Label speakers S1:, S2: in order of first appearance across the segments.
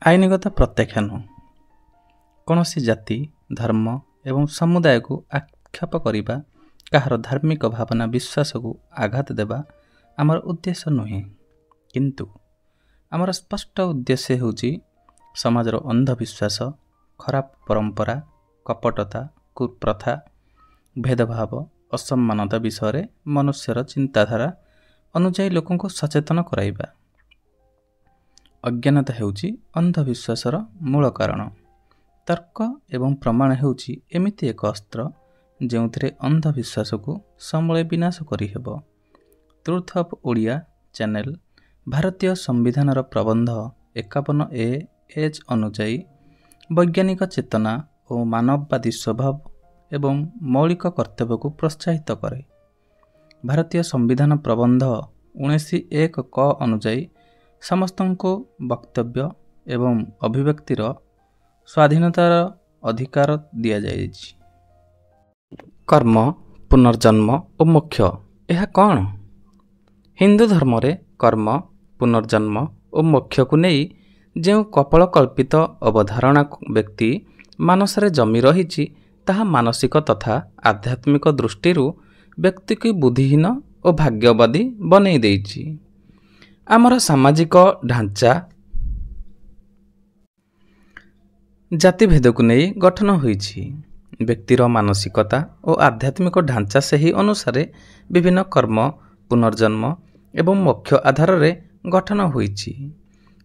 S1: ଆଇନଗତ ପ୍ରତ୍ୟାଖ୍ୟାନ କୌଣସି ଜାତି, ଧର୍ମ ଏବଂ ସମୁଦାୟକୁ ଆକ୍ଷେପ କରିବା, କାହାର ଧାର୍ମିକ ଭାବନା ବିଶ୍ୱାସକୁ ଆଘାତ ଦେବା ଆମର ଉଦ୍ଦେଶ୍ୟ ନୁହେଁ। କିନ୍ତୁ ଆମର ସ୍ପଷ୍ଟ ଉଦ୍ଦେଶ୍ୟ ହେଉଛି ସମାଜର ଅନ୍ଧବିଶ୍ୱାସ, ଖରାପ ପରମ୍ପରା, କପଟତା, କୁପ୍ରଥା, ଭେଦଭାବ, ଅସମାନତା ବିଷୟରେ ମନୁଷ୍ୟର ଚିନ୍ତାଧାରା ଅନୁଯାୟୀ ଲୋକଙ୍କୁ ସଚେତନ କରାଇବା। ଅଜ୍ଞାନତା ହେଉଛି ଅନ୍ଧବିଶ୍ୱାସର ମୂଳ କାରଣ। ତର୍କ ଏବଂ ପ୍ରମାଣ ହେଉଛି ଏମିତି ଏକ ଅସ୍ତ୍ର ଯେଉଁଥିରେ ଅନ୍ଧବିଶ୍ୱାସକୁ ସମୂଳେ ବିନାଶ କରିହେବ। ଟ୍ରୁଥ୍ ଅଫ୍ ଓଡ଼ିଆ ଚ୍ୟାନେଲ ଭାରତୀୟ ସମ୍ବିଧାନର ପ୍ରବନ୍ଧ 51A ଅନୁଯାୟୀ ବୈଜ୍ଞାନିକ ଚେତନା ଓ ମାନବବାଦୀ ସ୍ୱଭାବ ଏବଂ ମୌଳିକ କର୍ତ୍ତବ୍ୟକୁ ପ୍ରୋତ୍ସାହିତ କରେ। ଭାରତୀୟ ସମ୍ବିଧାନ ପ୍ରବନ୍ଧ 19(1) ଅନୁଯାୟୀ ସମସ୍ତଙ୍କୁ ବକ୍ତବ୍ୟ ଏବଂ ଅଭିବ୍ୟକ୍ତିର ସ୍ୱାଧୀନତାର ଅଧିକାର ଦିଆଯାଇଛି। କର୍ମ, ପୁନର୍ଜନ୍ମ ଓ ମୋକ୍ଷ ଏହା କ'ଣ? ହିନ୍ଦୁ ଧର୍ମରେ କର୍ମ, ପୁନର୍ଜନ୍ମ ଓ ମୋକ୍ଷକୁ ନେଇ ଯେଉଁ କପୋଳକଳ୍ପିତ ଅବଧାରଣା ବ୍ୟକ୍ତି ମାନସରେ ଜମି ରହିଛି, ତାହା ମାନସିକ ତଥା ଆଧ୍ୟାତ୍ମିକ ଦୃଷ୍ଟିରୁ ବ୍ୟକ୍ତିକୁ ବୁଦ୍ଧିହୀନ ଓ ଭାଗ୍ୟବାଦୀ ବନେଇ ଦେଇଛି। ଆମର ସାମାଜିକ ଢାଞ୍ଚା ଜାତିଭେଦକୁ ନେଇ ଗଠନ ହୋଇଛି। ବ୍ୟକ୍ତିର ମାନସିକତା ଓ ଆଧ୍ୟାତ୍ମିକ ଢାଞ୍ଚା ସେହି ଅନୁସାରେ ବିଭିନ୍ନ କର୍ମ, ପୁନର୍ଜନ୍ମ ଏବଂ ମୋକ୍ଷ ଆଧାରରେ ଗଠନ ହୋଇଛି।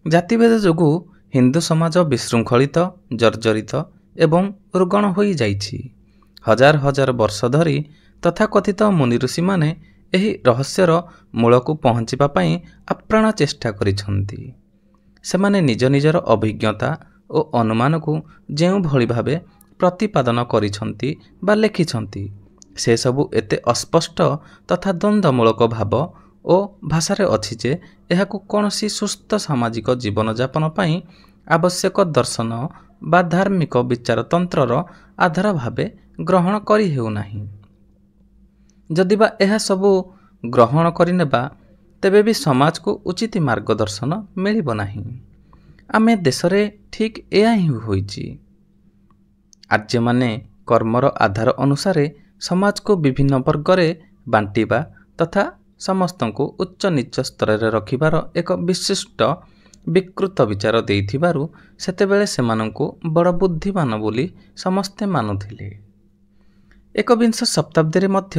S1: ଜାତିଭେଦ ଯୋଗୁଁ ହିନ୍ଦୁ ସମାଜ ବିଶୃଙ୍ଖଳିତ, ଜର୍ଜରିତ ଏବଂ ରୁଗ୍ଣ ହୋଇଯାଇଛି। ହଜାର ହଜାର ବର୍ଷ ଧରି ତଥାକଥିତ ମୁନିଋଷିମାନେ ଏହି ରହସ୍ୟର ମୂଳକୁ ପହଞ୍ଚିବା ପାଇଁ ଆପ୍ରାଣ ଚେଷ୍ଟା କରିଛନ୍ତି। ସେମାନେ ନିଜ ନିଜର ଅଭିଜ୍ଞତା ଓ ଅନୁମାନକୁ ଯେଉଁଭଳି ଭାବେ ପ୍ରତିପାଦନ କରିଛନ୍ତି ବା ଲେଖିଛନ୍ତି, ସେସବୁ ଏତେ ଅସ୍ପଷ୍ଟ ତଥା ଦ୍ୱନ୍ଦ୍ୱମୂଳକ ଭାବ ଓ ଭାଷାରେ ଅଛି ଯେ ଏହାକୁ କୌଣସି ସୁସ୍ଥ ସାମାଜିକ ଜୀବନଯାପନ ପାଇଁ ଆବଶ୍ୟକ ଦର୍ଶନ ବା ଧାର୍ମିକ ବିଚାରତନ୍ତ୍ରର ଆଧାର ଭାବେ ଗ୍ରହଣ କରି ହେଉନାହିଁ। ଯଦିବା ଏହା ସବୁ ଗ୍ରହଣ କରିନେବା, ତେବେ ବି ସମାଜକୁ ଉଚିତ ମାର୍ଗଦର୍ଶନ ମିଳିବ ନାହିଁ। ଆମେ ଦେଶରେ ଠିକ୍ ଏହା ହିଁ ହୋଇଛି। ଆର୍ଯ୍ୟମାନେ କର୍ମର ଆଧାର ଅନୁସାରେ ସମାଜକୁ ବିଭିନ୍ନ ବର୍ଗରେ ବାଣ୍ଟିବା ତଥା ସମସ୍ତଙ୍କୁ ଉଚ୍ଚ ନୀଚ ସ୍ତରରେ ରଖିବାର ଏକ ବିଶିଷ୍ଟ ବିକୃତ ବିଚାର ଦେଇଥିବାରୁ ସେତେବେଳେ ସେମାନଙ୍କୁ ବଡ଼ ବୁଦ୍ଧିମାନ ବୋଲି ସମସ୍ତେ ମାନୁଥିଲେ। ଏକବିଂଶ ଶତାବ୍ଦୀରେ ମଧ୍ୟ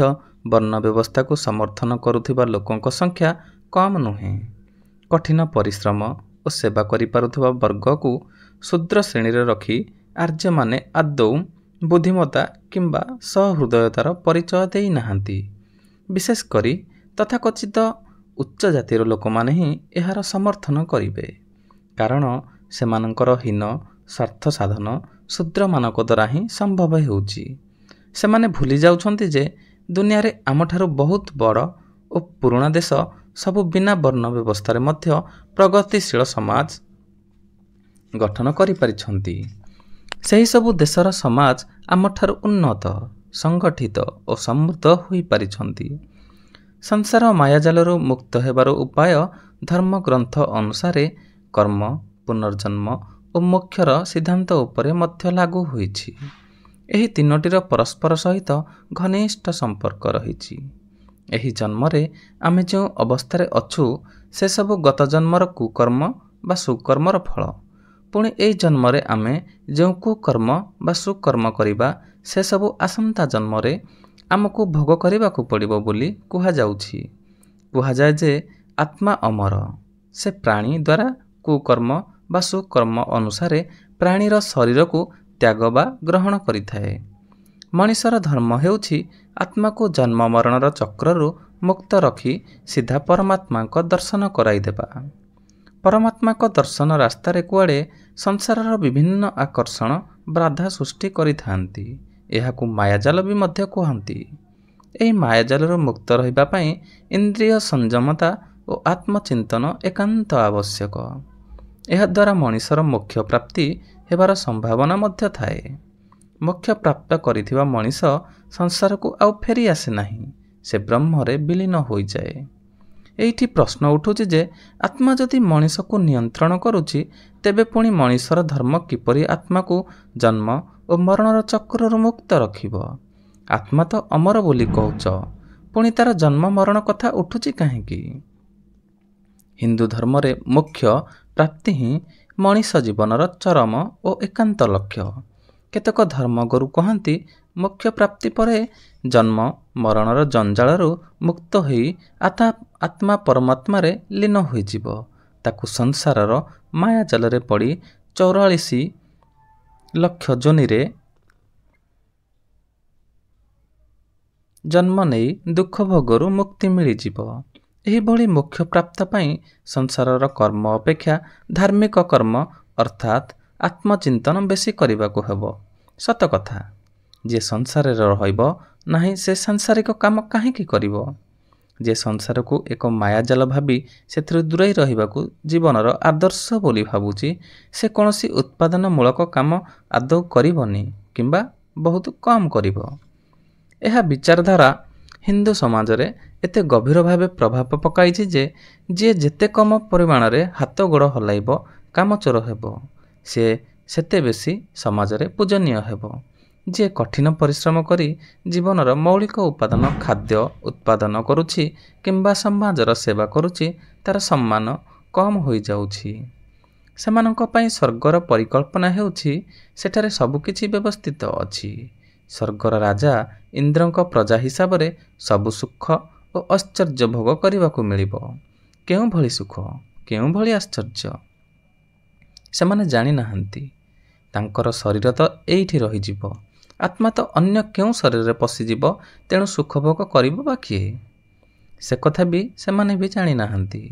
S1: ବର୍ଣ୍ଣ ବ୍ୟବସ୍ଥାକୁ ସମର୍ଥନ କରୁଥିବା ଲୋକଙ୍କ ସଂଖ୍ୟା କମ୍ ନୁହେଁ। କଠିନ ପରିଶ୍ରମ ଓ ସେବା କରିପାରୁଥିବା ବର୍ଗକୁ ଶୂଦ୍ର ଶ୍ରେଣୀରେ ରଖି ଆର୍ଯ୍ୟମାନେ ଆଦୌ ବୁଦ୍ଧିମତ୍ତା କିମ୍ବା ସହୃଦୟତାର ପରିଚୟ ଦେଇନାହାନ୍ତି। ବିଶେଷ କରି ତଥାକଥିତ ଉଚ୍ଚ ଜାତିର ଲୋକମାନେ ହିଁ ଏହାର ସମର୍ଥନ କରିବେ, କାରଣ ସେମାନଙ୍କର ହୀନ ସ୍ୱାର୍ଥ ସାଧନ ଶୂଦ୍ରମାନଙ୍କ ଦ୍ୱାରା ହିଁ ସମ୍ଭବ ହେଉଛି। ସେମାନେ ଭୁଲି ଯାଉଛନ୍ତି ଯେ ଦୁନିଆରେ ଆମଠାରୁ ବହୁତ ବଡ଼ ଓ ପୁରୁଣା ଦେଶ ସବୁ ବିନା ବର୍ଣ୍ଣ ବ୍ୟବସ୍ଥାରେ ମଧ୍ୟ ପ୍ରଗତିଶୀଳ ସମାଜ ଗଠନ କରିପାରିଛନ୍ତି। ସେହିସବୁ ଦେଶର ସମାଜ ଆମଠାରୁ ଉନ୍ନତ, ସଂଗଠିତ ଓ ସମୃଦ୍ଧ ହୋଇପାରିଛନ୍ତି। ସଂସାର ମାୟାଜାଲରୁ ମୁକ୍ତ ହେବାର ଉପାୟ ଧର୍ମଗ୍ରନ୍ଥ ଅନୁସାରେ କର୍ମ, ପୁନର୍ଜନ୍ମ ଓ ମୋକ୍ଷର ସିଦ୍ଧାନ୍ତ ଉପରେ ମଧ୍ୟ ଲାଗୁ ହୋଇଛି। ଏହି ତିନୋଟିର ପରସ୍ପର ସହିତ ଘନିଷ୍ଠ ସମ୍ପର୍କ ରହିଛି। ଏହି ଜନ୍ମରେ ଆମେ ଯେଉଁ ଅବସ୍ଥାରେ ଅଛୁ, ସେସବୁ ଗତ ଜନ୍ମର କୁକର୍ମ ବା ସୁକର୍ମର ଫଳ। ପୁଣି ଏହି ଜନ୍ମରେ ଆମେ ଯେଉଁ କୁକର୍ମ ବା ସୁକର୍ମ କରିବା, ସେସବୁ ଆସନ୍ତା ଜନ୍ମରେ ଆମକୁ ଭୋଗ କରିବାକୁ ପଡ଼ିବ ବୋଲି କୁହାଯାଉଛି। କୁହାଯାଏ ଯେ ଆତ୍ମା ଅମର। ସେ ପ୍ରାଣୀ ଦ୍ୱାରା କୁକର୍ମ ବା ସୁକର୍ମ ଅନୁସାରେ ପ୍ରାଣୀର ଶରୀରକୁ ତ୍ୟାଗ ବା ଗ୍ରହଣ କରିଥାଏ। ମଣିଷର ଧର୍ମ ହେଉଛି ଆତ୍ମାକୁ ଜନ୍ମ ମରଣର ଚକ୍ରରୁ ମୁକ୍ତ ରଖି ସିଧା ପରମାତ୍ମାଙ୍କ ଦର୍ଶନ କରାଇଦେବା। ପରମାତ୍ମାଙ୍କ ଦର୍ଶନ ରାସ୍ତାରେ କୁଆଡ଼େ ସଂସାରର ବିଭିନ୍ନ ଆକର୍ଷଣ ବାଧା ସୃଷ୍ଟି କରିଥାନ୍ତି। ଏହାକୁ ମାୟାଜାଲ ବି ମଧ୍ୟ କୁହନ୍ତି। ଏହି ମାୟାଜାଲରୁ ମୁକ୍ତ ରହିବା ପାଇଁ ଇନ୍ଦ୍ରିୟ ସଂଯମତା ଓ ଆତ୍ମଚିନ୍ତନ ଏକାନ୍ତ ଆବଶ୍ୟକ। ଏହାଦ୍ୱାରା ମଣିଷର ମୋକ୍ଷ ପ୍ରାପ୍ତି ହେବାର ସମ୍ଭାବନା ମଧ୍ୟ ଥାଏ। ମୋକ୍ଷ ପ୍ରାପ୍ତ କରିଥିବା ମଣିଷ ସଂସାରକୁ ଆଉ ଫେରି ଆସେ ନାହିଁ। ସେ ବ୍ରହ୍ମରେ ବିଲୀନ ହୋଇଯାଏ। ଏଇଠି ପ୍ରଶ୍ନ ଉଠୁଛି ଯେ ଆତ୍ମା ଯଦି ମଣିଷକୁ ନିୟନ୍ତ୍ରଣ କରୁଛି ତେବେ ପୁଣି ମଣିଷର ଧର୍ମ କିପରି ଆତ୍ମାକୁ ଜନ୍ମ ଓ ମରଣର ଚକ୍ରରୁ ମୁକ୍ତ ରଖିବ? ଆତ୍ମା ତ ଅମର ବୋଲି କହୁଛ, ପୁଣି ତାର ଜନ୍ମ ମରଣ କଥା ଉଠୁଛି କାହିଁକି? ହିନ୍ଦୁ ଧର୍ମରେ ମୋକ୍ଷ ପ୍ରାପ୍ତି ହିଁ ମଣିଷ ଜୀବନର ଚରମ ଓ ଏକାନ୍ତ ଲକ୍ଷ୍ୟ। କେତେକ ଧର୍ମଗୁରୁ କହନ୍ତି ମୋକ୍ଷ ପ୍ରାପ୍ତି ପରେ ଜନ୍ମ ମରଣର ଜଞ୍ଜାଳରୁ ମୁକ୍ତ ହୋଇ ଆତ୍ମା ପରମାତ୍ମାରେ ଲୀନ ହୋଇଯିବ। ତାକୁ ସଂସାରର ମାୟାଜାଲରେ ପଡ଼ି 44 ଲକ୍ଷ ଯୋନିରେ ଜନ୍ମ ନେଇ ଦୁଃଖ ଭୋଗରୁ ମୁକ୍ତି ମିଳିଯିବ। ଏହିଭଳି ମୋକ୍ଷ ପ୍ରାପ୍ତ ପାଇଁ ସଂସାରର କର୍ମ ଅପେକ୍ଷା ଧାର୍ମିକ କର୍ମ ଅର୍ଥାତ୍ ଆତ୍ମଚିନ୍ତନ ବେଶୀ କରିବାକୁ ହେବ। ସତ କଥା, ଯିଏ ସଂସାରରେ ରହିବ ନାହିଁ ସେ ସାଂସାରିକ କାମ କାହିଁକି କରିବ? ଯିଏ ସଂସାରକୁ ଏକ ମାୟାଜାଲ ଭାବି ସେଥିରୁ ଦୂରେଇ ରହିବାକୁ ଜୀବନର ଆଦର୍ଶ ବୋଲି ଭାବୁଛି, ସେ କୌଣସି ଉତ୍ପାଦନମୂଳକ କାମ ଆଦୌ କରିବନି କିମ୍ବା ବହୁତ କମ୍ କରିବ। ଏହା ବିଚାରଧାରା ହିନ୍ଦୁ ସମାଜରେ ଏତେ ଗଭୀର ଭାବେ ପ୍ରଭାବ ପକାଇଛି ଯେ ଯିଏ ଯେତେ କମ ପରିମାଣରେ ହାତ ଗୋଡ଼ ହଲାଇବ, କାମଚୋର ହେବ, ସେ ସେତେ ବେଶୀ ସମାଜରେ ପୂଜନୀୟ ହେବ। ଯିଏ କଠିନ ପରିଶ୍ରମ କରି ଜୀବନର ମୌଳିକ ଉପାଦାନ ଖାଦ୍ୟ ଉତ୍ପାଦନ କରୁଛି କିମ୍ବା ସମାଜର ସେବା କରୁଛି, ତାର ସମ୍ମାନ କମ୍ ହୋଇଯାଉଛି। ସେମାନଙ୍କ ପାଇଁ ସ୍ୱର୍ଗର ପରିକଳ୍ପନା ହେଉଛି ସେଠାରେ ସବୁକିଛି ବ୍ୟବସ୍ଥିତ ଅଛି। ସ୍ୱର୍ଗର ରାଜା ଇନ୍ଦ୍ରଙ୍କ ପ୍ରଜା ହିସାବରେ ସବୁ ସୁଖ ଓ ଐଶ୍ୱର୍ଯ୍ୟ ଭୋଗ କରିବାକୁ ମିଳିବ। କେଉଁଭଳି ସୁଖ, କେଉଁଭଳି ଆଶ୍ଚର୍ଯ୍ୟ, ସେମାନେ ଜାଣିନାହାନ୍ତି। ତାଙ୍କର ଶରୀର ତ ଏଇଠି ରହିଯିବ, ଆତ୍ମା ତ ଅନ୍ୟ କେଉଁ ଶରୀରରେ ପଶିଯିବ, ତେଣୁ ସୁଖ ଭୋଗ କରିବ ବା କିଏ? ସେ କଥା ବି ସେମାନେ ବି ଜାଣିନାହାନ୍ତି।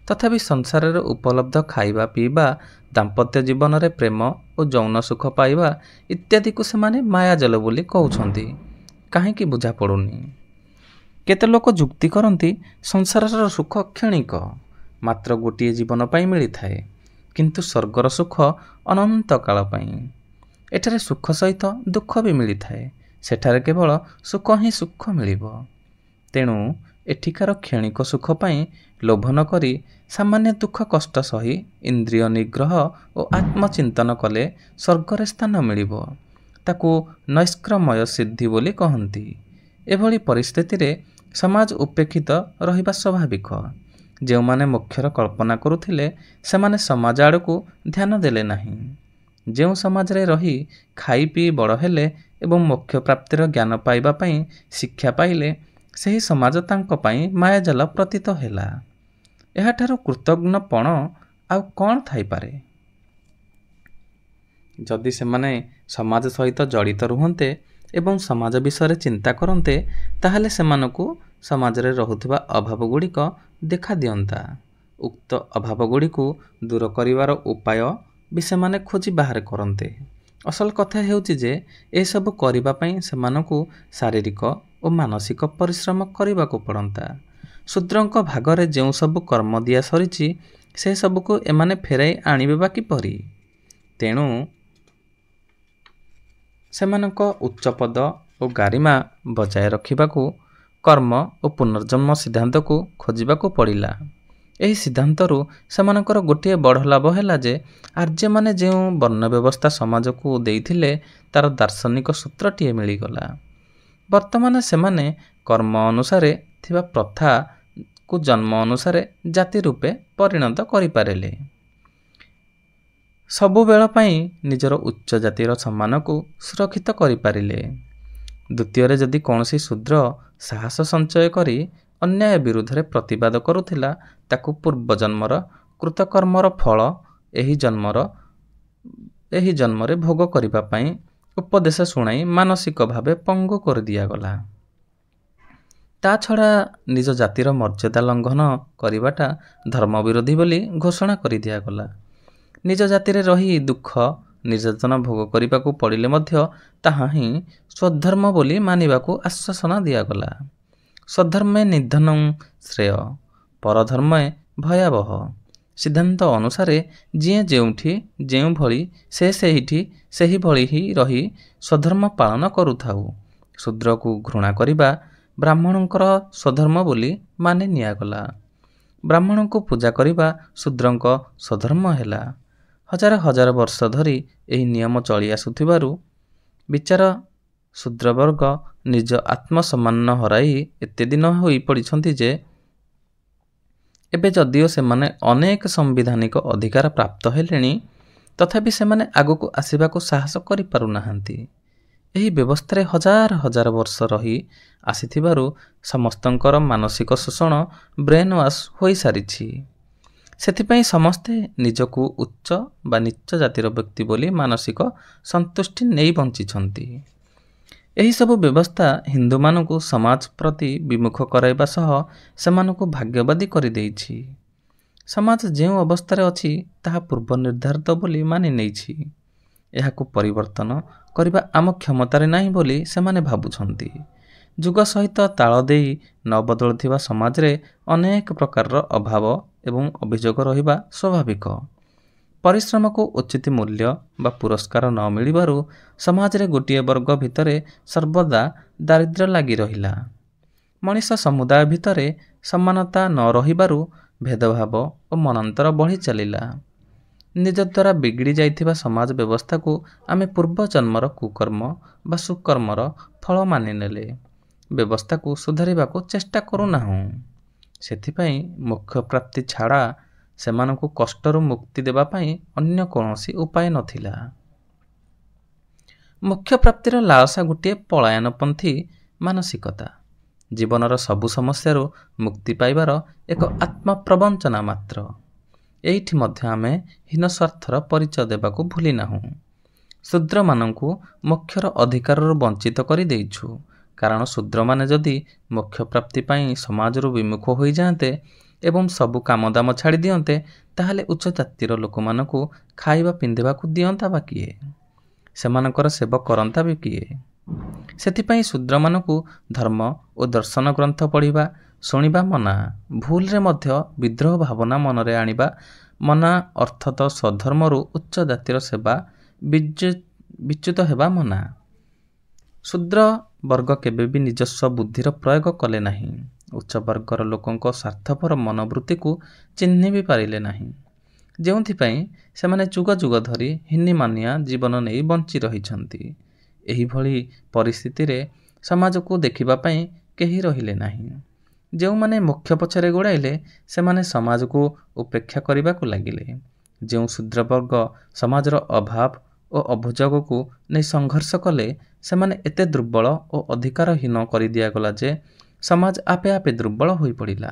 S1: ତଥାପି ସଂସାରରେ ଉପଲବ୍ଧ ଖାଇବା ପିଇବା, ଦାମ୍ପତ୍ୟ ଜୀବନରେ ପ୍ରେମ ଓ ଯୌନ ସୁଖ ପାଇବା ଇତ୍ୟାଦିକୁ ସେମାନେ ମାୟାଜାଲ ବୋଲି କହୁଛନ୍ତି। କାହିଁକି ବୁଝା ପଡ଼ୁନି? କେତେ ଲୋକ ଯୁକ୍ତି କରନ୍ତି ସଂସାରର ସୁଖ କ୍ଷଣିକ, ମାତ୍ର ଗୋଟିଏ ଜୀବନ ପାଇଁ ମିଳିଥାଏ, କିନ୍ତୁ ସ୍ୱର୍ଗର ସୁଖ ଅନନ୍ତ କାଳ ପାଇଁ। ଏଠାରେ ସୁଖ ସହିତ ଦୁଃଖ ବି ମିଳିଥାଏ, ସେଠାରେ କେବଳ ସୁଖ ହିଁ ସୁଖ ମିଳିବ। ତେଣୁ ଏଠିକାର କ୍ଷଣିକ ସୁଖ ପାଇଁ ଲୋଭ ନ କରି ସାମାନ୍ୟ ଦୁଃଖ କଷ୍ଟ ସହି ଇନ୍ଦ୍ରିୟ ନିଗ୍ରହ ଓ ଆତ୍ମଚିନ୍ତନ କଲେ ସ୍ୱର୍ଗରେ ସ୍ଥାନ ମିଳିବ। ତାକୁ ନୈଷ୍କ୍ରମୟ ସିଦ୍ଧି ବୋଲି କହନ୍ତି। ଏଭଳି ପରିସ୍ଥିତିରେ ସମାଜ ଉପେକ୍ଷିତ ରହିବା ସ୍ୱାଭାବିକ। ଯେଉଁମାନେ ମୋକ୍ଷର କଳ୍ପନା କରୁଥିଲେ ସେମାନେ ସମାଜ ଆଡ଼କୁ ଧ୍ୟାନ ଦେଲେ ନାହିଁ। ଯେଉଁ ସମାଜରେ ରହି ଖାଇ ପିଇ ବଡ଼ ହେଲେ ଏବଂ ମୋକ୍ଷ ପ୍ରାପ୍ତିର ଜ୍ଞାନ ପାଇବା ପାଇଁ ଶିକ୍ଷା ପାଇଲେ, ସେହି ସମାଜ ତାଙ୍କ ପାଇଁ ମାୟାଜାଲ ପ୍ରତୀତ ହେଲା। ଏହାଠାରୁ କୃତଜ୍ଞପଣ ଆଉ କ'ଣ ଥାଇପାରେ? ଯଦି ସେମାନେ ସମାଜ ସହିତ ଜଡ଼ିତ ରୁହନ୍ତେ ଏବଂ ସମାଜ ବିଷୟରେ ଚିନ୍ତା କରନ୍ତେ, ତାହେଲେ ସେମାନଙ୍କୁ ସମାଜରେ ରହୁଥିବା ଅଭାବ ଗୁଡ଼ିକ ଦେଖାଦିଅନ୍ତା। ଉକ୍ତ ଅଭାବ ଗୁଡ଼ିକୁ ଦୂର କରିବାର ଉପାୟ ବି ସେମାନେ ଖୋଜି ବାହାର କରନ୍ତେ। ଅସଲ କଥା ହେଉଛି ଯେ ଏସବୁ କରିବା ପାଇଁ ସେମାନଙ୍କୁ ଶାରୀରିକ ଓ ମାନସିକ ପରିଶ୍ରମ କରିବାକୁ ପଡ଼ନ୍ତା। ଶୂଦ୍ରଙ୍କ ଭାଗରେ ଯେଉଁ ସବୁ କର୍ମ ଦିଆ ସରିଛି, ସେସବୁକୁ ଏମାନେ ଫେରାଇ ଆଣିବେ ବା କିପରି? ତେଣୁ ସେମାନଙ୍କ ଉଚ୍ଚପଦ ଓ ଗାରିମା ବଜାୟ ରଖିବାକୁ କର୍ମ ଓ ପୁନର୍ଜନ୍ମ ସିଦ୍ଧାନ୍ତକୁ ଖୋଜିବାକୁ ପଡ଼ିଲା। ଏହି ସିଦ୍ଧାନ୍ତରୁ ସେମାନଙ୍କର ଗୋଟିଏ ବଡ଼ ଲାଭ ହେଲା ଯେ ଆର୍ଯ୍ୟମାନେ ଯେଉଁ ବର୍ଣ୍ଣ ବ୍ୟବସ୍ଥା ସମାଜକୁ ଦେଇଥିଲେ, ତାର ଦାର୍ଶନିକ ସୂତ୍ରଟିଏ ମିଳିଗଲା। ବର୍ତ୍ତମାନ ସେମାନେ କର୍ମ ଅନୁସାରେ ଥିବା ପ୍ରଥାକୁ ଜନ୍ମ ଅନୁସାରେ ଜାତି ରୂପେ ପରିଣତ କରିପାରିଲେ। ସବୁବେଳ ପାଇଁ ନିଜର ଉଚ୍ଚ ଜାତିର ସମ୍ମାନକୁ ସୁରକ୍ଷିତ କରିପାରିଲେ। ଦ୍ୱିତୀୟରେ ଯଦି କୌଣସି ଶୂଦ୍ର ସାହସ ସଞ୍ଚୟ କରି ଅନ୍ୟାୟ ବିରୁଦ୍ଧରେ ପ୍ରତିବାଦ କରୁଥିଲା, ତାକୁ ପୂର୍ବଜନ୍ମର କୃତକର୍ମର ଫଳ ଏହି ଜନ୍ମରେ ଭୋଗ କରିବା ପାଇଁ ଉପଦେଶ ଶୁଣାଇ ମାନସିକ ଭାବେ ପଙ୍ଗୁ କରିଦିଆଗଲା। ତା ଛଡ଼ା ନିଜ ଜାତିର ମର୍ଯ୍ୟାଦା ଲଙ୍ଘନ କରିବାଟା ଧର୍ମ ବିରୋଧୀ ବୋଲି ଘୋଷଣା କରିଦିଆଗଲା। ନିଜ ଜାତିରେ ରହି ଦୁଃଖ ନିର୍ଯାତନା ଭୋଗ କରିବାକୁ ପଡ଼ିଲେ ମଧ୍ୟ ତାହା ହିଁ ସ୍ୱଧର୍ମ ବୋଲି ମାନିବାକୁ ଆଶ୍ୱାସନା ଦିଆଗଲା। ସ୍ୱଧର୍ମେ ନିଧନଂ ଶ୍ରେୟ, ପରଧର୍ମେ ଭୟାବହ ସିଦ୍ଧାନ୍ତ ଅନୁସାରେ ଯିଏ ଯେଉଁଠି ଯେଉଁଭଳି ସେ ସେହିଠି ସେହିଭଳି ହିଁ ରହି ସ୍ୱଧର୍ମ ପାଳନ କରୁଥାଉ। ଶୂଦ୍ରକୁ ଘୃଣା କରିବା ବ୍ରାହ୍ମଣଙ୍କର ସ୍ୱଧର୍ମ ବୋଲି ମାନି ନିଆଗଲା। ବ୍ରାହ୍ମଣଙ୍କୁ ପୂଜା କରିବା ଶୂଦ୍ରଙ୍କ ସ୍ୱଧର୍ମ ହେଲା। ହଜାର ହଜାର ବର୍ଷ ଧରି ଏହି ନିୟମ ଚଳି ଆସୁଥିବାରୁ ବିଚାର ଶୂଦ୍ରବର୍ଗ ନିଜ ଆତ୍ମସମ୍ମାନ ହରାଇ ଏତେ ଦିନ ହୋଇ ପଡ଼ିଛନ୍ତି ଯେ ଏବେ ଯଦିଓ ସେମାନେ ଅନେକ ସାମ୍ବିଧାନିକ ଅଧିକାର ପ୍ରାପ୍ତ ହେଲେଣି, ତଥାପି ସେମାନେ ଆଗକୁ ଆସିବାକୁ ସାହସ କରିପାରୁନାହାନ୍ତି। ଏହି ବ୍ୟବସ୍ଥାରେ ହଜାର ହଜାର ବର୍ଷ ରହି ଆସିଥିବାରୁ ସମସ୍ତଙ୍କର ମାନସିକ ଶୋଷଣ ବ୍ରେନ୍ ୱାଶ୍ ହୋଇସାରିଛି। ସେଥିପାଇଁ ସମସ୍ତେ ନିଜକୁ ଉଚ୍ଚ ବା ନୀଚ ଜାତିର ବ୍ୟକ୍ତି ବୋଲି ମାନସିକ ସନ୍ତୁଷ୍ଟି ନେଇ ବଞ୍ଚିଛନ୍ତି। ଏହିସବୁ ବ୍ୟବସ୍ଥା ହିନ୍ଦୁମାନଙ୍କୁ ସମାଜ ପ୍ରତି ବିମୁଖ କରାଇବା ସହ ସେମାନଙ୍କୁ ଭାଗ୍ୟବାଦୀ କରିଦେଇଛି। ସମାଜ ଯେଉଁ ଅବସ୍ଥାରେ ଅଛି ତାହା ପୂର୍ବ ନିର୍ଦ୍ଧାରିତ ବୋଲି ମାନି ନେଇଛି। ଏହାକୁ ପରିବର୍ତ୍ତନ କରିବା ଆମ କ୍ଷମତାରେ ନାହିଁ ବୋଲି ସେମାନେ ଭାବୁଛନ୍ତି। ଯୁଗ ସହିତ ତାଳ ଦେଇ ନ ବଦଳୁଥିବା ସମାଜରେ ଅନେକ ପ୍ରକାରର ଅଭାବ ଏବଂ ଅଭିଯୋଗ ରହିବା ସ୍ୱାଭାବିକ। ପରିଶ୍ରମକୁ ଉଚିତ ମୂଲ୍ୟ ବା ପୁରସ୍କାର ନ ମିଳିବାରୁ ସମାଜରେ ଗୋଟିଏ ବର୍ଗ ଭିତରେ ସର୍ବଦା ଦାରିଦ୍ର୍ୟ ଲାଗି ରହିଲା। ମଣିଷ ସମୁଦାୟ ଭିତରେ ସମାନତା ନ ରହିବାରୁ ଭେଦଭାବ ଓ ମନାନ୍ତର ବଢ଼ି ଚାଲିଲା। ନିଜ ଦ୍ୱାରା ବିଗିଡ଼ି ଯାଇଥିବା ସମାଜ ବ୍ୟବସ୍ଥାକୁ ଆମେ ପୂର୍ବ ଜନ୍ମର କୁକର୍ମ ବା ସୁକର୍ମର ଫଳ ମାନିନେଲେ ବ୍ୟବସ୍ଥାକୁ ସୁଧାରିବାକୁ ଚେଷ୍ଟା କରୁନାହୁଁ। ସେଥିପାଇଁ ମୋକ୍ଷ ପ୍ରାପ୍ତି ଛଡ଼ା ସେମାନଙ୍କୁ କଷ୍ଟରୁ ମୁକ୍ତି ଦେବା ପାଇଁ ଅନ୍ୟ କୌଣସି ଉପାୟ ନଥିଲା। ମୋକ୍ଷ ପ୍ରାପ୍ତିର ଲାଳସା ଗୋଟିଏ ପଳାୟନପନ୍ଥୀ ମାନସିକତା। ଜୀବନର ସବୁ ସମସ୍ୟାରୁ ମୁକ୍ତି ପାଇବାର ଏକ ଆତ୍ମପ୍ରବଞ୍ଚନା ମାତ୍ର। ଏଇଠି ମଧ୍ୟ ଆମେ ହୀନ ସ୍ୱାର୍ଥର ପରିଚୟ ଦେବାକୁ ଭୁଲି ନାହୁଁ। ଶୂଦ୍ରମାନଙ୍କୁ ମୋକ୍ଷର ଅଧିକାରରୁ ବଞ୍ଚିତ କରିଦେଇଛୁ। କାରଣ ଶୂଦ୍ରମାନେ ଯଦି ମୋକ୍ଷ ପ୍ରାପ୍ତି ପାଇଁ ସମାଜରୁ ବିମୁଖ ହୋଇଯାଆନ୍ତେ ଏବଂ ସବୁ କାମଦାମ ଛାଡ଼ି ଦିଅନ୍ତେ, ତାହେଲେ ଉଚ୍ଚ ଜାତିର ଲୋକମାନଙ୍କୁ ଖାଇବା ପିନ୍ଧିବାକୁ ଦିଅନ୍ତା ବା କିଏ? ସେମାନଙ୍କର ସେବା କରନ୍ତା ବି କିଏ? ସେଥିପାଇଁ ଶୂଦ୍ରମାନଙ୍କୁ ଧର୍ମ ଓ ଦର୍ଶନ ଗ୍ରନ୍ଥ ପଢ଼ିବା ଶୁଣିବା ମନା। ଭୁଲରେ ମଧ୍ୟ ବିଦ୍ରୋହ ଭାବନା ମନରେ ଆଣିବା ମନା ଅର୍ଥାତ ସ୍ୱଧର୍ମରୁ ଉଚ୍ଚ ଜାତିର ସେବା ବିଚ୍ୟୁତ ହେବା ମନା। ଶୂଦ୍ର ବର୍ଗ କେବେ ବି ନିଜସ୍ୱ ବୁଦ୍ଧିର ପ୍ରୟୋଗ କଲେ ନାହିଁ। ଉଚ୍ଚ ବର୍ଗର ଲୋକଙ୍କ ସ୍ୱାର୍ଥପର ମନୋବୃତ୍ତିକୁ ଚିହ୍ନି ବି ପାରିଲେ ନାହିଁ, ଯେଉଁଥିପାଇଁ ସେମାନେ ଯୁଗ ଯୁଗ ଧରି ହୀନିମାନିଆ ଜୀବନ ନେଇ ବଞ୍ଚି ରହିଛନ୍ତି। ଏହିଭଳି ପରିସ୍ଥିତିରେ ସମାଜକୁ ଦେଖିବା ପାଇଁ କେହି ରହିଲେ ନାହିଁ। ଯେଉଁମାନେ ମୋକ୍ଷ ପଛରେ ଗୋଡ଼ାଇଲେ ସେମାନେ ସମାଜକୁ ଉପେକ୍ଷା କରିବାକୁ ଲାଗିଲେ। ଯେଉଁ ଶୂଦ୍ରବର୍ଗ ସମାଜର ଅଭାବ ଓ ଅଭିଯୋଗକୁ ନେଇ ସଂଘର୍ଷ କଲେ, ସେମାନେ ଏତେ ଦୁର୍ବଳ ଓ ଅଧିକାରହୀନ କରିଦିଆଗଲା ଯେ ସମାଜ ଆପେ ଆପେ ଦୁର୍ବଳ ହୋଇପଡ଼ିଲା।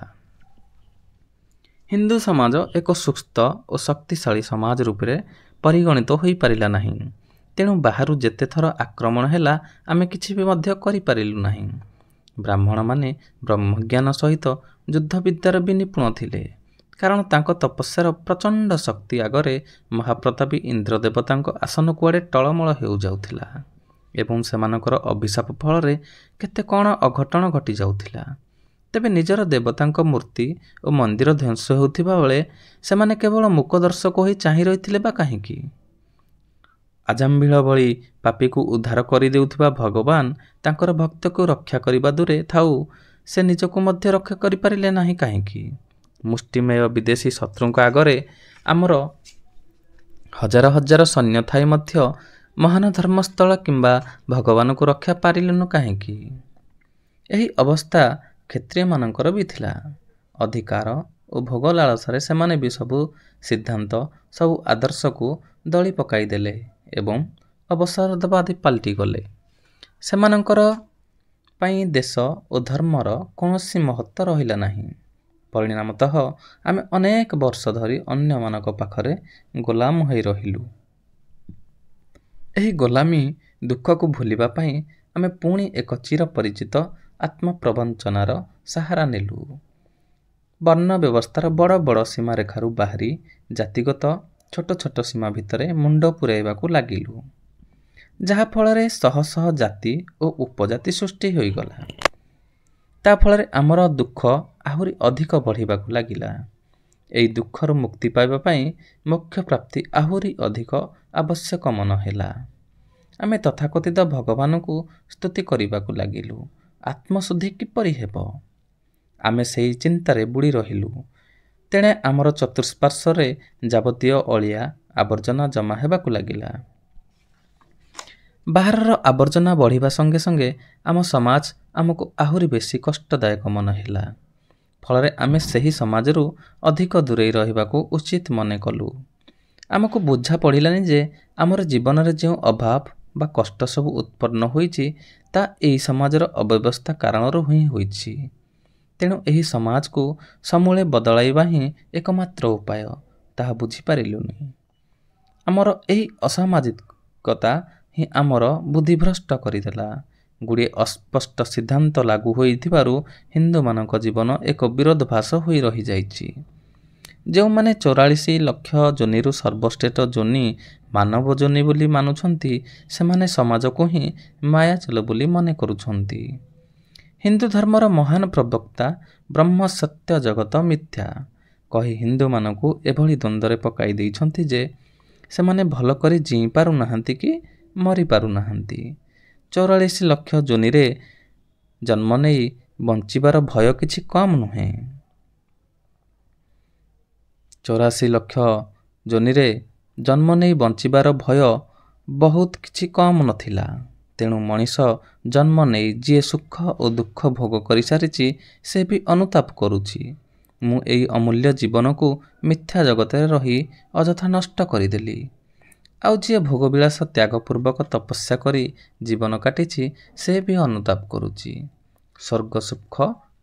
S1: ହିନ୍ଦୁ ସମାଜ ଏକ ସୁସ୍ଥ ଓ ଶକ୍ତିଶାଳୀ ସମାଜ ରୂପରେ ପରିଗଣିତ ହୋଇପାରିଲା ନାହିଁ। ତେଣୁ ବାହାରୁ ଯେତେ ଥର ଆକ୍ରମଣ ହେଲା ଆମେ କିଛି ବି ମଧ୍ୟ କରିପାରିଲୁ ନାହିଁ। ବ୍ରାହ୍ମଣମାନେ ବ୍ରହ୍ମଜ୍ଞାନ ସହିତ ଯୁଦ୍ଧବିଦ୍ୟାର ବି ନିପୁଣ ଥିଲେ। କାରଣ ତାଙ୍କ ତପସ୍ୟାର ପ୍ରଚଣ୍ଡ ଶକ୍ତି ଆଗରେ ମହାପ୍ରତାପୀ ଇନ୍ଦ୍ର ଦେବତାଙ୍କ ଆସନ କୁଆଡ଼େ ଟଳମଳ ହେଉଯାଉଥିଲା ଏବଂ ସେମାନଙ୍କର ଅଭିଶାପ ଫଳରେ କେତେ କ'ଣ ଅଘଟଣ ଘଟିଯାଉଥିଲା। ତେବେ ନିଜର ଦେବତାଙ୍କ ମୂର୍ତ୍ତି ଓ ମନ୍ଦିର ଧ୍ୱଂସ ହେଉଥିବା ବେଳେ ସେମାନେ କେବଳ ମୂକ ଦର୍ଶକ ହୋଇ ଚାହିଁ ରହିଥିଲେ ବା କାହିଁକି? ଆଜାମ୍ବିଳ ଭଳି ପାପୀକୁ ଉଦ୍ଧାର କରିଦେଉଥିବା ଭଗବାନ ତାଙ୍କର ଭକ୍ତକୁ ରକ୍ଷା କରିବା ଦୂରେ ଥାଉ, ସେ ନିଜକୁ ମଧ୍ୟ ରକ୍ଷା କରିପାରିଲେ ନାହିଁ କାହିଁକି? ମୁଷ୍ଟିମେୟ ବିଦେଶୀ ଶତ୍ରୁଙ୍କ ଆଗରେ ଆମର ହଜାର ହଜାର ସୈନ୍ୟ ଥାଇ ମଧ୍ୟ ମହାନ ଧର୍ମସ୍ଥଳ କିମ୍ବା ଭଗବାନଙ୍କୁ ରକ୍ଷା ପାରିଲୁନୁ କାହିଁକି? ଏହି ଅବସ୍ଥା କ୍ଷତ୍ରିୟମାନଙ୍କର ବି ଥିଲା। ଅଧିକାର ଓ ଭୋଗ ଲାଳସାରେ ସେମାନେ ବି ସବୁ ସିଦ୍ଧାନ୍ତ, ସବୁ ଆଦର୍ଶକୁ ଦଳି ପକାଇଦେଲେ ଏବଂ ଅବସରବାଦୀ ପାଲଟିଗଲେ। ସେମାନଙ୍କର ପାଇଁ ଦେଶ ଓ ଧର୍ମର କୌଣସି ମହତ୍ତ୍ୱ ରହିଲା ନାହିଁ। ପରିଣାମତଃ ଆମେ ଅନେକ ବର୍ଷ ଧରି ଅନ୍ୟମାନଙ୍କ ପାଖରେ ଗୋଲାମ ହୋଇ ରହିଲୁ। ଏହି ଗୋଲାମୀ ଦୁଃଖକୁ ଭୁଲିବା ପାଇଁ ଆମେ ପୁଣି ଏକ ଚିରପରିଚିତ ଆତ୍ମପ୍ରବଞ୍ଚନାର ସାହାରା ନେଲୁ। ବର୍ଣ୍ଣ ବ୍ୟବସ୍ଥାର ବଡ଼ ବଡ଼ ସୀମାରେଖାରୁ ବାହାରି ଜାତିଗତ ଛୋଟ ଛୋଟ ସୀମା ଭିତରେ ମୁଣ୍ଡ ପୂରାଇବାକୁ ଲାଗିଲୁ, ଯାହାଫଳରେ ଶହ ଶହ ଜାତି ଓ ଉପଜାତି ସୃଷ୍ଟି ହୋଇଗଲା। ତା ଫଳରେ ଆମର ଦୁଃଖ ଆହୁରି ଅଧିକ ବଢ଼ିବାକୁ ଲାଗିଲା। ଏହି ଦୁଃଖରୁ ମୁକ୍ତି ପାଇବା ପାଇଁ ମୋକ୍ଷ ପ୍ରାପ୍ତି ଆହୁରି ଅଧିକ ଆବଶ୍ୟକ ମନ ହେଲା। ଆମେ ତଥାକଥିତ ଭଗବାନଙ୍କୁ ସ୍ତୁତି କରିବାକୁ ଲାଗିଲୁ। ଆତ୍ମଶୁଦ୍ଧି କିପରି ହେବ? ଆମେ ସେହି ଚିନ୍ତାରେ ବୁଡ଼ି ରହିଲୁ। ତେଣେ ଆମର ଚତୁଃପାର୍ଶ୍ୱରେ ଯାବତୀୟ ଅଳିଆ ଆବର୍ଜନା ଜମା ହେବାକୁ ଲାଗିଲା। ବାହାରର ଆବର୍ଜନା ବଢ଼ିବା ସଙ୍ଗେ ସଙ୍ଗେ ଆମ ସମାଜ ଆମକୁ ଆହୁରି ବେଶୀ କଷ୍ଟଦାୟକ ମନେ ହେଲା। ଫଳରେ ଆମେ ସେହି ସମାଜରୁ ଅଧିକ ଦୂରେଇ ରହିବାକୁ ଉଚିତ ମନେ କଲୁ। ଆମକୁ ବୁଝା ପଡ଼ିଲାନି ଯେ ଆମର ଜୀବନରେ ଯେଉଁ ଅଭାବ ବା କଷ୍ଟ ସବୁ ଉତ୍ପନ୍ନ ହୋଇଛି ତାହା ଏହି ସମାଜର ଅବ୍ୟବସ୍ଥା କାରଣରୁ ହିଁ ହୋଇଛି। ତେଣୁ ଏହି ସମାଜକୁ ସମୂଳେ ବଦଳାଇବା ହିଁ ଏକମାତ୍ର ଉପାୟ, ତାହା ବୁଝିପାରିଲୁନି। ଆମର ଏହି ଅସାମାଜିକତା ହିଁ ଆମର ବୁଦ୍ଧିଭ୍ରଷ୍ଟ କରିଦେଲା। ଗୁଡ଼ିଏ ଅସ୍ପଷ୍ଟ ସିଦ୍ଧାନ୍ତ ଲାଗୁ ହୋଇଥିବାରୁ ହିନ୍ଦୁମାନଙ୍କ ଜୀବନ ଏକ ବିରୋଧାଭାସ ହୋଇ ରହିଯାଇଛି। ଯେଉଁମାନେ 44 ଲକ୍ଷ ଯୋନିରୁ ସର୍ବଶ୍ରେଷ୍ଠ ଯୋନି ମାନବ ଯୋନି ବୋଲି ମାନୁଛନ୍ତି, ସେମାନେ ସମାଜକୁ ହିଁ ମାୟାଜାଲ ବୋଲି ମନେ କରୁଛନ୍ତି। ହିନ୍ଦୁ ଧର୍ମର ମହାନ ପ୍ରବକ୍ତା ବ୍ରହ୍ମ ସତ୍ୟ ଜଗତ ମିଥ୍ୟା କହି ହିନ୍ଦୁମାନଙ୍କୁ ଏଭଳି ଦ୍ୱନ୍ଦ୍ୱରେ ପକାଇ ଦେଇଛନ୍ତି ଯେ ସେମାନେ ଭଲ କରି ଜୀଇ ପାରୁନାହାନ୍ତି କି ମରି ପାରୁନାହାନ୍ତି। 44 ଲକ୍ଷ ଯୋନିରେ ଜନ୍ମ ନେଇ ବଞ୍ଚିବାର ଭୟ କିଛି କମ୍ ନୁହେଁ। 84 ଲକ୍ଷ ଯୋନିରେ ଜନ୍ମ ନେଇ ବଞ୍ଚିବାର ଭୟ ବହୁତ କିଛି କମ୍ ନଥିଲା। ତେଣୁ ମଣିଷ ଜନ୍ମ ନେଇ ଯିଏ ସୁଖ ଓ ଦୁଃଖ ଭୋଗ କରିସାରିଛି ସେ ବି ଅନୁତାପ କରୁଛି, ମୁଁ ଏହି ଅମୂଲ୍ୟ ଜୀବନକୁ ମିଥ୍ୟା ଜଗତରେ ରହି ଅଯଥା ନଷ୍ଟ କରିଦେଲି। ଆଉ ଯିଏ ଭୋଗବିଳାସ ତ୍ୟାଗପୂର୍ବକ ତପସ୍ୟା କରି ଜୀବନ କାଟିଛି ସେ ବି ଅନୁତାପ କରୁଛି। ସ୍ୱର୍ଗ ସୁଖ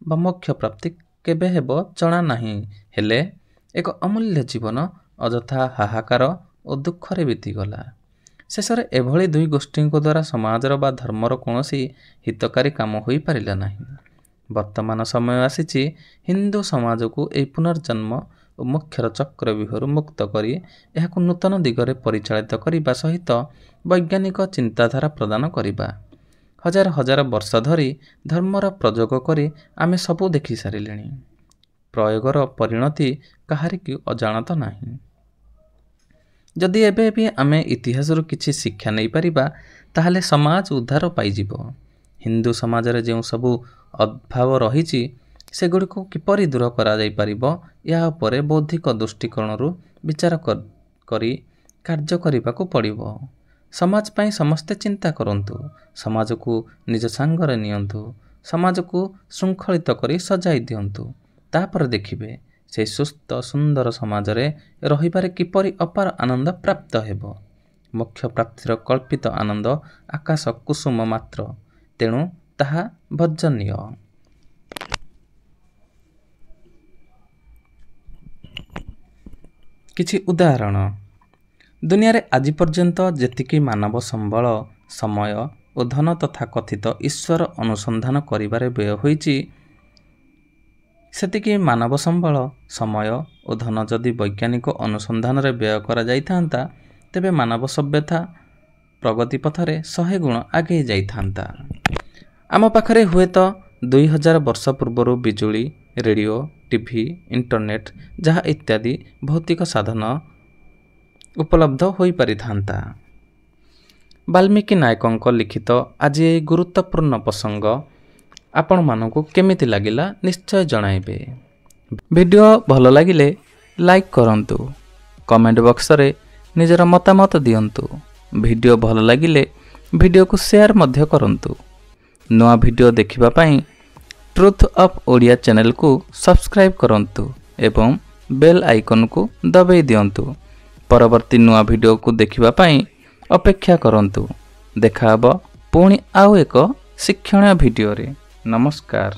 S1: ବା ମୋକ୍ଷ ପ୍ରାପ୍ତି କେବେ ହେବ ଜଣା ନାହିଁ, ହେଲେ ଏକ ଅମୂଲ୍ୟ ଜୀବନ ଅଯଥା ହାହାକାର ଓ ଦୁଃଖରେ ବିତିଗଲା। ଶେଷରେ ଏଭଳି ଦୁଇ ଗୋଷ୍ଠୀଙ୍କ ଦ୍ୱାରା ସମାଜର ବା ଧର୍ମର କୌଣସି ହିତକାରୀ କାମ ହୋଇପାରିଲା ନାହିଁ। ବର୍ତ୍ତମାନ ସମୟ ଆସିଛି ହିନ୍ଦୁ ସମାଜକୁ ଏହି ପୁନର୍ଜନ୍ମ ଓ ମୋକ୍ଷର ଚକ୍ରବ୍ୟୂହରୁ ମୁକ୍ତ କରି ଏହାକୁ ନୂତନ ଦିଗରେ ପରିଚାଳିତ କରିବା ସହିତ ବୈଜ୍ଞାନିକ ଚିନ୍ତାଧାରା ପ୍ରଦାନ କରିବା। ହଜାର ହଜାର ବର୍ଷ ଧରି ଧର୍ମର ପ୍ରଯୋଗ କରି ଆମେ ସବୁ ଦେଖି ସାରିଲେଣି। ପ୍ରୟୋଗର ପରିଣତି କାହାରିକୁ ଅଜାଣତ ନାହିଁ। ଯଦି ଏବେ ବି ଆମେ ଇତିହାସରୁ କିଛି ଶିକ୍ଷା ନେଇପାରିବା ତାହେଲେ ସମାଜ ଉଦ୍ଧାର ପାଇଯିବ। ହିନ୍ଦୁ ସମାଜରେ ଯେଉଁ ସବୁ ଅଭାବ ରହିଛି ସେଗୁଡ଼ିକୁ କିପରି ଦୂର କରାଯାଇପାରିବ ଏହା ଉପରେ ବୌଦ୍ଧିକ ଦୃଷ୍ଟିକୋଣରୁ ବିଚାର କରି କାର୍ଯ୍ୟ କରିବାକୁ ପଡ଼ିବ। ସମାଜ ପାଇଁ ସମସ୍ତେ ଚିନ୍ତା କରନ୍ତୁ, ସମାଜକୁ ନିଜ ସାଙ୍ଗରେ ନିଅନ୍ତୁ, ସମାଜକୁ ଶୃଙ୍ଖଳିତ କରି ସଜାଇ ଦିଅନ୍ତୁ। ତାପରେ ଦେଖିବେ ସେହି ସୁସ୍ଥ ସୁନ୍ଦର ସମାଜରେ ରହିବାରେ କିପରି ଅପାର ଆନନ୍ଦ ପ୍ରାପ୍ତ ହେବ। ମୋକ୍ଷ ପ୍ରାପ୍ତିର କଳ୍ପିତ ଆନନ୍ଦ ଆକାଶ କୁସୁମ ମାତ୍ର, ତେଣୁ ତାହା ଭଜନୀୟ। କିଛି ଉଦାହରଣ। ଦୁନିଆରେ ଆଜି ପର୍ଯ୍ୟନ୍ତ ଯେତିକି ମାନବ ସମ୍ବଳ, ସମୟ ଓ ଧନ ତଥା କଥିତ ଈଶ୍ୱର ଅନୁସନ୍ଧାନ କରିବାରେ ବ୍ୟୟ ହୋଇଛି, ସେତିକି ମାନବ ସମ୍ବଳ, ସମୟ ଓ ଧନ ଯଦି ବୈଜ୍ଞାନିକ ଅନୁସନ୍ଧାନରେ ବ୍ୟୟ କରାଯାଇଥାନ୍ତା ତେବେ ମାନବ ସଭ୍ୟତା ପ୍ରଗତି ପଥରେ 100 ଗୁଣ ଆଗେଇ ଯାଇଥାନ୍ତା। ଆମ ପାଖରେ ହୁଏତ 2000 ବର୍ଷ ପୂର୍ବରୁ ବିଜୁଳି, ରେଡ଼ିଓ, ଟିଭି, ଇଣ୍ଟରନେଟ୍ ଯାହା ଇତ୍ୟାଦି ଭୌତିକ ସାଧନ ଉପଲବ୍ଧ ହୋଇପାରିଥାନ୍ତା। ବାଲ୍ମୀକି ନାୟକଙ୍କ ଲିଖିତ ଆଜି ଏହି ଗୁରୁତ୍ୱପୂର୍ଣ୍ଣ ପ୍ରସଙ୍ଗ ଆପଣମାନଙ୍କୁ କେମିତି ଲାଗିଲା ନିଶ୍ଚୟ ଜଣାଇବେ। ଭିଡ଼ିଓ ଭଲ ଲାଗିଲେ ଲାଇକ୍ କରନ୍ତୁ, କମେଣ୍ଟ ବକ୍ସରେ ନିଜର ମତାମତ ଦିଅନ୍ତୁ। ଭିଡ଼ିଓ ଭଲ ଲାଗିଲେ ଭିଡ଼ିଓକୁ ସେୟାର ମଧ୍ୟ କରନ୍ତୁ। ନୂଆ ଭିଡ଼ିଓ ଦେଖିବା ପାଇଁ ଟ୍ରୁଥ୍ ଅଫ୍ ଓଡ଼ିଆ ଚ୍ୟାନେଲକୁ ସବସ୍କ୍ରାଇବ୍ କରନ୍ତୁ ଏବଂ ବେଲ୍ ଆଇକନକୁ ଦବାଇ ଦିଅନ୍ତୁ। ପରବର୍ତ୍ତୀ ନୂଆ ଭିଡ଼ିଓକୁ ଦେଖିବା ପାଇଁ ଅପେକ୍ଷା କରନ୍ତୁ। ଦେଖାହେବ ପୁଣି ଆଉ ଏକ ଶିକ୍ଷଣୀୟ ଭିଡ଼ିଓରେ। ନମସ୍କାର।